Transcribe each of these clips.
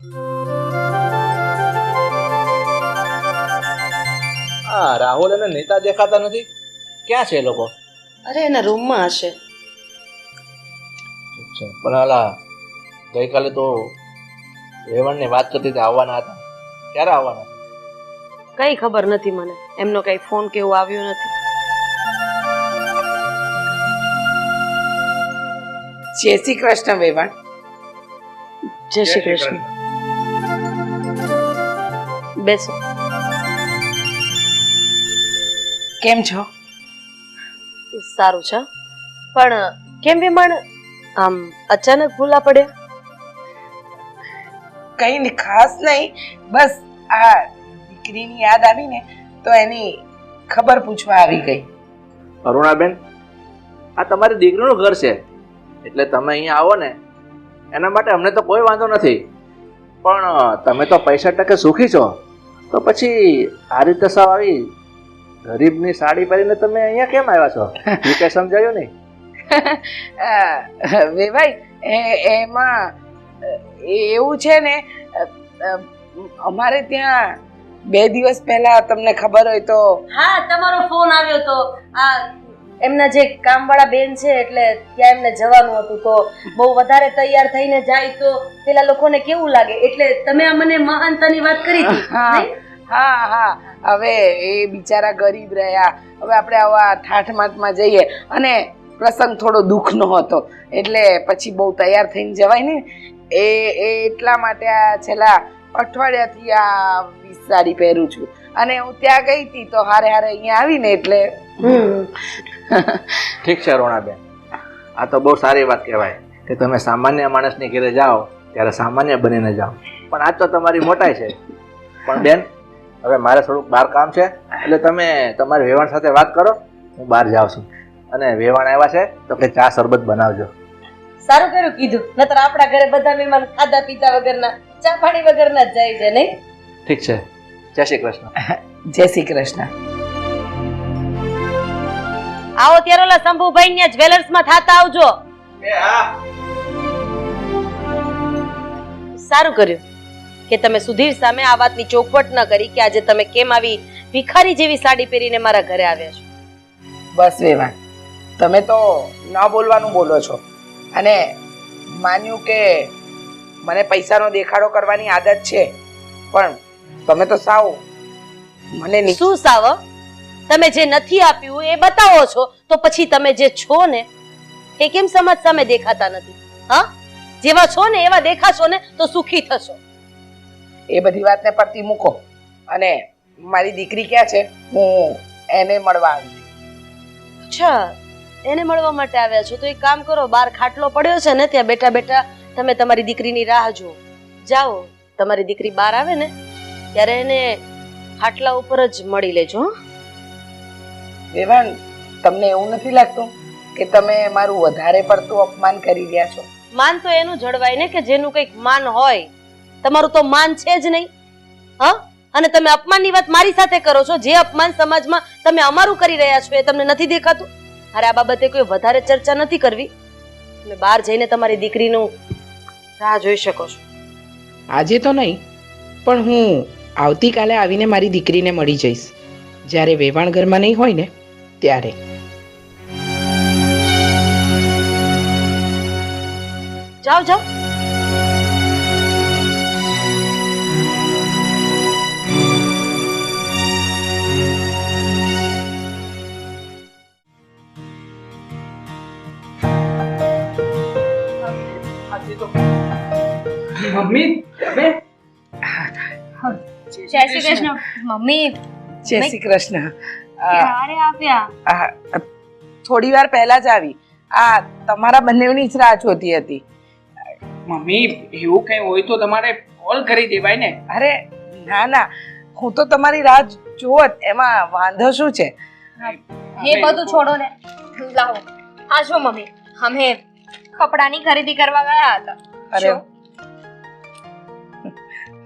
હા, રાહુલ અને નીતા દેખાતા નથી. ક્યાં છે એ લોકો? અરે એના રૂમમાં હશે. પણ હાલા ગઈકાલે તો રેવણને વાત કરતી હતી આવવાના હતા. ક્યારે આવવાના? કઈ ખબર નથી મને. એમનો કઈ ફોન કે એવું આવ્યો નથી. જય શ્રી કૃષ્ણ વેવાણ. જય શ્રી કૃષ્ણ. બેસો. કેમ છો? સારું છે. પણ કેમ વિમાન આમ અચાનક ભૂલા પડ્યા? કઈ ને ખાસ નહીં, બસ આ દીકરીની યાદ આવી ને તો એની ખબર પૂછવા આવી ગઈ. અરુણાબેન, આ તમારી દીકરીનું ઘર છે એટલે તમે અહીંયા આવો ને એના માટે અમને તો કોઈ વાંધો નથી. પણ તમે તો પૈસા ટકે સુખી છો તો પછી આ રીતે સાવ આવી ગરીબની સાડી પહેરીને તમે અહીંયા કેમ આવ્યા છો? એ કઈ સમજાયું નહીં? વેવાઈ એમાં એવું છે ને, અમારે ત્યાં 2 દિવસ પહેલા તમને ખબર હોય તો હા, તમારો ફોન આવ્યો તો આ એમના જે કામવાળા બેન છે એટલે ત્યાં એમને જવાનું હતું તો બહુ વધારે તૈયાર થઈને જાય તો પેલા લોકોને કેવું લાગે એટલે તમે આ મને મહાનતાની વાત કરી હતી. હા હા, હવે એ બિચારા ગરીબ રહ્યા. હવે આપણે આવા ઠાઠમાઠમાં જઈએ અને પ્રસંગ થોડો દુઃખનો હતો એટલે પછી બહુ તૈયાર થઈને જવાય ને એટલા માટે આ છેલ્લા અઠવાડિયાથી આ સાડી પહેરું છું. અને હું ત્યાં ગઈ હતી તો હારે અહીંયા આવીને એટલે ઠીક છે અરુણાબેન, આ તો બહુ સારી વાત કહેવાય કે તમે સામાન્ય માણસની ઘરે જાઓ ત્યારે સામાન્ય બનીને જાઓ. પણ આજ તો તમારી મોટાઈ છે. પણ બેન, હવે મારે થોડુંક બહાર કામ છે એટલે તમે તમારી વેવાણ સાથે વાત કરો. હું બહાર જાઉં છું અને વેવાણ આવ્યા છે તો કે ચા શરબત બનાવજો. સારું કર્યું કીધું, નતર આપણા ઘરે બધા મહેમાન ખાધા પીતા વગરના ચા પાણી વગરના જ જાય છે નહીં? ઠીક છે. જય શ્રી કૃષ્ણ. જય શ્રી કૃષ્ણ. આવો ત્યારે ઓલા શંભુભાઈ ને જ્વેલર્સમાં થાતા આવજો. સારું કર્યું કે તમે સુધીર સામે આ વાતની ચોખવટ ન કરી કે આજે તમે કેમ આવી ભિખારી જેવી સાડી પહેરીને મારા ઘરે આવ્યા છો. બસ વેવાણ, તમે તો ન બોલવાનું બોલો છો અને માન્યું કે મને પૈસાનો દેખાડો કરવાની આદત છે, પણ તમે તો સાવ મને શું સાવ? તમે જે નથી આપ્યું એ બતાવો છો તો પછી તમે જે છો ને એ કેમ સમાજ સામે દેખાતા નથી? હા, જેવા છો ને એવા દેખાશો ને તો સુખી થશો. એ બધી વાતને પરથી મૂકો અને મારી દીકરી ક્યાં છે? હું એને મળવા આવી. અચ્છા, એને મળવા માટે આવ્યા છો તો એક કામ કરો, બહાર ખાટલો પડ્યો છે ને ત્યાં બેઠા બેઠા તમે તમારી દીકરીની રાહ જુઓ. જાઓ, તમારી દીકરી બહાર આવે ને ત્યારે એને ખાટલા ઉપર જ મળી લેજો. વેવાણ, તમને એવું નથી લાગતું કે તમે મારું વધારે પડતું અપમાન કરી રહ્યા છો? માન તો એનું જળવાય ને કે જેનું કંઈક માન હોય. તમારું તો માન છે જ નહીં. હા, અને તમે અપમાનની વાત મારી સાથે કરો છો. જે અપમાન સમાજમાં તમે અમારું કરી રહ્યા છો એ તમને નથી દેખાતું? અરે આ બાબતે કોઈ વધારે ચર્ચા નથી કરવી. તમે બહાર જઈને તમારી દીકરીનું રાહ જોઈ શકો છો. આજે તો નહીં, પણ હું આવતીકાલે આવીને મારી દીકરીને મળી જઈશ. જ્યારે વેવાણ ઘરમાં નહીં હોય ને ત્યારે. જાઓ જાઓ. મમ્મી, તમે? જય શ્રી કૃષ્ણ મમ્મી. જય શ્રી કૃષ્ણ. ક્યારે આવ્યા? થોડી વાર પહેલા જ આવી. આ તમારા બંનેની જ રાહ જોતી હતી. મમ્મી, એવું કઈ હોય તો તમારે કોલ કરી દેવાય ને. અરે ના ના, હું તો તમારી રાહ જોત, એમાં વાંધો શું છે? એ બધું છોડો ને, લાવો આ જો મમ્મી, અમે કપડાની ખરીદી કરવા ગયા હતા. અરે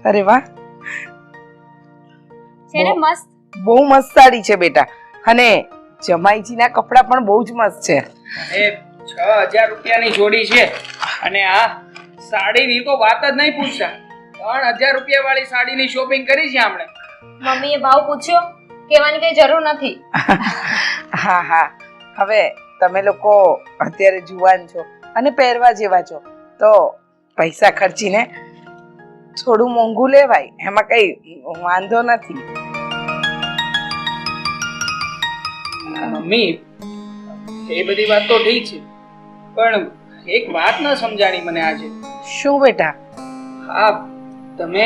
અરે વાહ, છે ને મસ્ત. બહુ મસ્ત સાડી છે બેટા, અને જમાઈજીના કપડા પણ બહુ જ મસ્ત છે. એ 6000 રૂપિયાની જોડી છે અને આ સાડીની તો વાત જ નહીં પૂછતા. ₹3000 વાળી સાડીની શોપિંગ કરી છે આપણે. મમ્મીએ ભાવ પૂછ્યો, કહેવાની કઈ જરૂર નથી. હા હા, હવે તમે લોકો અત્યારે જુવાન છો અને પહેરવા જેવા છો, તો પૈસા ખર્ચીને થોડું મોંઘું લેવાય, એમાં કઈ વાંધો નથી. મમ્મી, એ બધી વાત તો ઠીક છે, પણ એક વાત ન સમજાણી મને આજે. શું બેટા? હા, તમે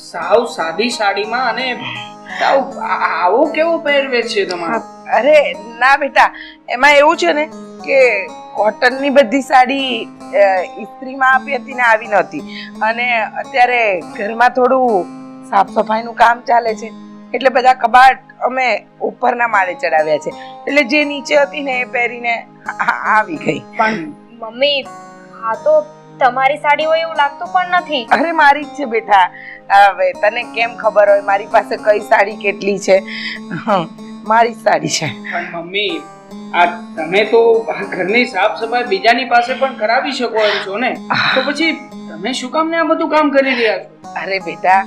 સાવ સાદી સાડીમાં અને સાવ આવો કેવો પહેરવેશ છે તમારો? અરે ના બેટા, એમાં એવું છે ને કે કોટનની બધી સાડી ઇસ્ત્રીમાં આપી હતી ને આવી નહોતી, અને અત્યારે ઘરમાં થોડું સાફ સફાઈનું કામ ચાલે છે, એટલે બધા કબાટ અમે ઉપરના માળે ચડાવ્યા છે, એટલે જે નીચે હતી ને એ પહેરીને આવી ગઈ. પણ મમ્મી, હા તો તમારી સાડી હોય એવું લાગતું પણ નથી. અરે મારી જ છે બેટા. હવે તને કેમ ખબર હોય મારી પાસે કઈ સાડી કેટલી છે? મારી જ સાડી છે. પણ મમ્મી, આ તમે તો આ ઘરની સાફ સફાઈ બીજાની પાસે પણ કરાવી શકો એમ છો ને, તો પછી તમે શું કામ ને આ બધું કામ કરી રહ્યા છો? અરે બેટા,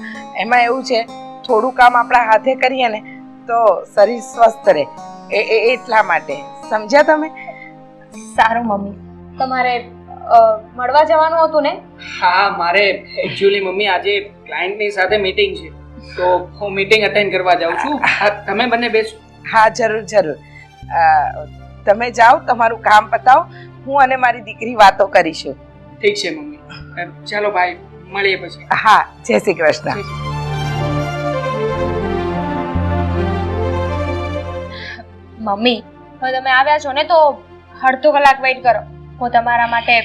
એમાં એવું છે, થોડું કામ આપણા હાથે કરીએ ને તો શરીર સ્વસ્થ રહે, એટલા માટે. સમજ્યા તમે? સારું મમ્મી, તમારે મળવા જવાનું હતું ને? હા, મારે એકચ્યુઅલી મમ્મી આજે ક્લાયન્ટની સાથે મીટિંગ છે, તો હું મીટિંગ અટેન્ડ કરવા જાઉં છું. તમે બંને બેસો. હા, જરૂર જરૂર. તમે જાઓ, તમારું કામ પતાવો, હું અને મારી દીકરી વાતો કરીશું. ઠીક છે મમ્મી, ચાલો ભાઈ, મળીએ પછી. હા, જય શ્રી કૃષ્ણ. મમ્મી, હવે તમે આવ્યા છો ને તો અડધો કલાક વેઇટ કરો. હું તમારા માટે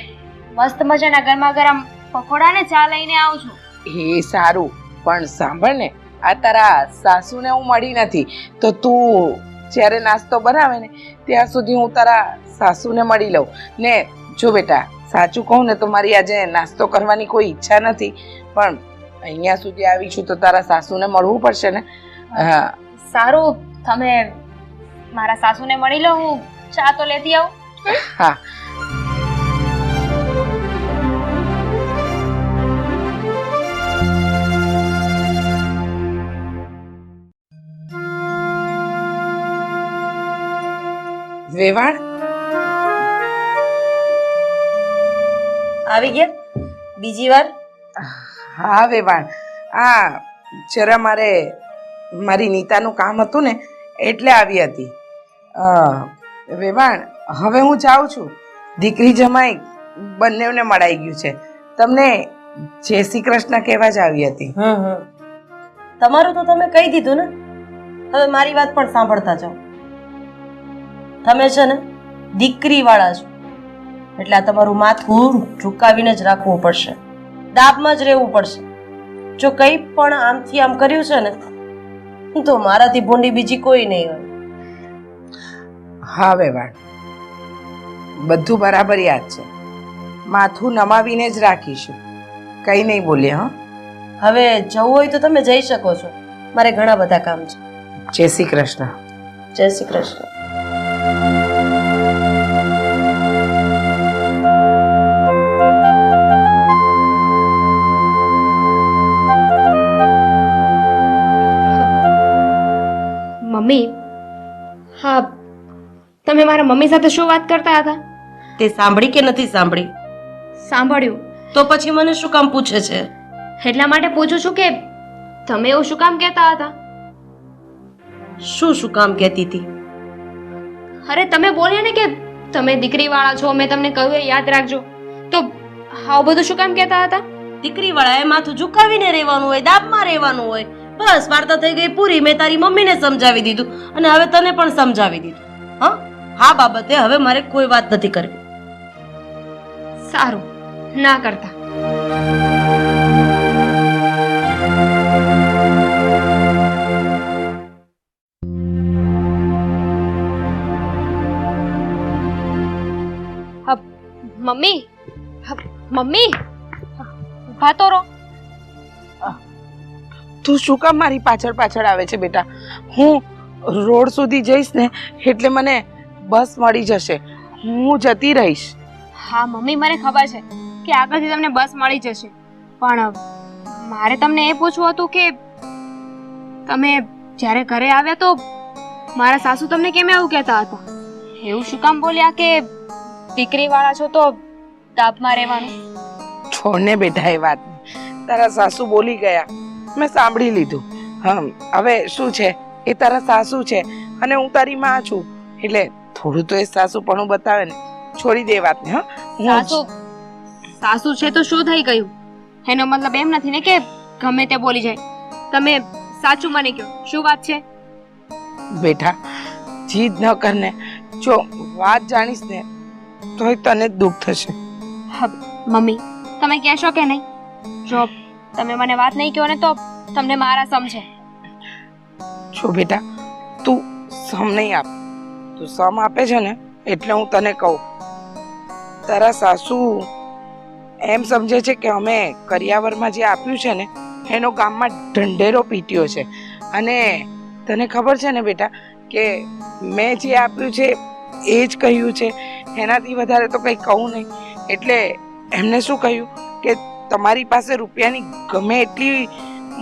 મસ્ત મજાના ગરમા ગરમ પકોડા ને ચા લઈને આવું છું. એ સારું, પણ સાંભળ ને, આ તારા સાસુને હું મળી નથી, તો તું જ્યારે નાસ્તો બનાવે ને ત્યાં સુધી હું તારા સાસુને મળી લઉં ને. જો બેટા, સાચું કહું ને તો મારી આજે નાસ્તો કરવાની કોઈ ઈચ્છા નથી, પણ અહીંયા સુધી આવી છું તો તારા સાસુને મળવું પડશે ને. સારું, તમે મારા સાસુને મળી લો, હું ચા તો લેતી આવું. હા. વેવાણ આવી ગયા બીજી વાર? હા વેવાણ, આ જરા મારી નીતાનું કામ હતું ને એટલે આવી હતી. વેવાણ, હવે હું જાઉં છું. દીકરી જમાઈ બંનેને મળાઈ ગયું છે. તમને જય શ્રી કૃષ્ણ કહેવા જ આવી હતી. તમારું તો તમે કહી દીધું ને, હવે મારી વાત પણ સાંભળતા જાઓ. તમે છે ને દીકરી વાળા છો, એટલે આ તમારું માથું ઝુકાવીને જ રાખવું પડશે, દાબમાં જ રહેવું પડશે. જો કંઈ પણ આમથી આમ કર્યું છે ને તો મારાથી ભૂંડી બીજી કોઈ નહીં હોય. હા વેવાણ, બધું બરાબર યાદ છે. માથું નમાવીને જ રાખીશું, કંઈ નહીં બોલીએ. હા, હવે જવું હોય તો તમે જઈ શકો છો, મારે ઘણા બધા કામ છે. જય શ્રી કૃષ્ણ. જય શ્રી કૃષ્ણ. મમ્મી, હા, તમે મારા મમ્મી સાથે શું વાત કરતા હતા? તે સાંભળી કે નથી સાંભળી? સાંભળ્યું. તો પછી મને શું કામ પૂછે છે? એટલા માટે પૂછું છું કે તમે એવું શું કામ કહેતા હતા? શું કામ કહેતી હતી? અરે તમે બોલ્યા ને કે તમે દીકરી વાળા છો, મેં તમને કહ્યું એ યાદ રાખજો, તો આવું બધું શું કામ કહેતા હતા? દીકરી વાળા એ માથું ઝુકાવીને રહેવાનું હોય, દાબમાં રહેવાનું હોય. બસ વાર્તા થઈ ગઈ પૂરી. મેં તારી મમ્મીને સમજાવી દીધું અને હવે તને પણ સમજાવી દીધું. હા, બાબતે હવે મારે કોઈ વાત નથી કરવી. સારું, ના કરતા. મમ્મી, મમ્મી, ઉભા તો રહો. તું શું કામ મારી પાછળ પાછળ આવે છે બેટા? હું રોડ સુધી જઈશ ને એટલે મને બસ મળી જશે, હું જતી રહીશ. હા મમ્મી, મને ખબર છે કે આગળથી તમને બસ મળી જશે, પણ મારે તમને એ પૂછવું હતું કે તમે જ્યારે ઘરે આવ્યા તો મારા સાસુ તમને કેમ એવું કહેતા હતા? એવું શું કામ બોલ્યા કે દીકરીવાળા છો તો તાપમાં રહેવાનું? છોડને બેટા એ વાત, તારા સાસુ બોલી ગયા, મેં સાંભળી લીધું. હવે શું છે, એ તારા સાસુ છે અને હું તારી માં છું, એટલે થોડું તો એ સાસુ પણ બતાવે ને. છોડી દે વાતને. હા, સાસુ સાસુ છે તો શું થઈ ગયું? એનો મતલબ એમ નથી ને કે ગમે તે બોલી જાય. તમે સાચું મને કહો, શું વાત છે? બેટા જીદ ન કરને, જો વાત જાણીશ ને તોય તને દુઃખ થશે. મમ્મી તમે કહેશો કે નહીં? જો તમે મને વાત નહીં કહો ને તો તમને મારા સમજે. જો બેટા તું સમ નહીં આપ, તું સમ આપે છે ને એટલે હું તને કહું. તારા સાસુ એમ સમજે છે કે અમે કરિયાવરમાં જે આપ્યું છે ને એનો ગામમાં ઢંઢેરો પીટ્યો છે, અને તને ખબર છે ને બેટા કે મેં જે આપ્યું છે એ જ કહ્યું છે, એનાથી વધારે તો કંઈ કહું નહીં. એટલે એમને શું કહ્યું કે તમારી પાસે રૂપિયાની ગમે એટલી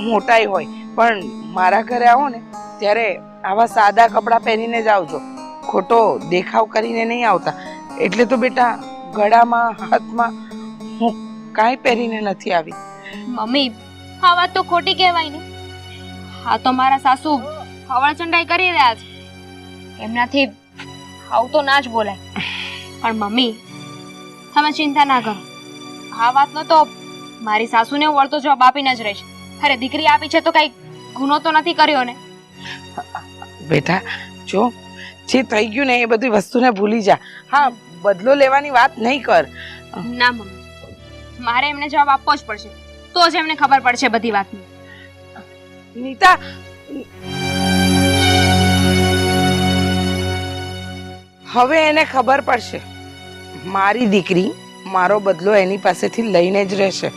મોટાઈ હોય પણ મારા ઘરે આવો ને ત્યારે આવા સાદા કપડાં પહેરીને જ આવજો, ખોટો દેખાવ કરીને નહીં આવતા. એટલે તો બેટા ગળામાં હાથમાં હું કાંઈ પહેરીને નથી આવી. મમ્મી આ વાત તો ખોટી કહેવાય ને. હા તો મારા સાસુ હવળચંડાઈ કરી રહ્યા છે, એમનાથી આવું તો ના જ બોલાય. પણ મમ્મી તમે ચિંતા ના કરો, આ વાતનો તો મારી સાસુને હું વળતો જવાબ આપીને જ રહીશ. અરે દીકરી આપી છે તો કઈ ગુનો તો નથી કર્યો ને. બેટા જો જે થઈ ગયું ને એ બધી વસ્તુને ભૂલી જા. હા, બદલો લેવાની વાત નહીં કર. ના મમ્મી, મારે એમને જવાબ આપવો જ પડશે, તો જ એમને ખબર પડશે બધી વાતની. નીતા, હવે એને ખબર પડશે મારી દીકરી મારો બદલો એની પાસેથી લઈને જ રહેશે.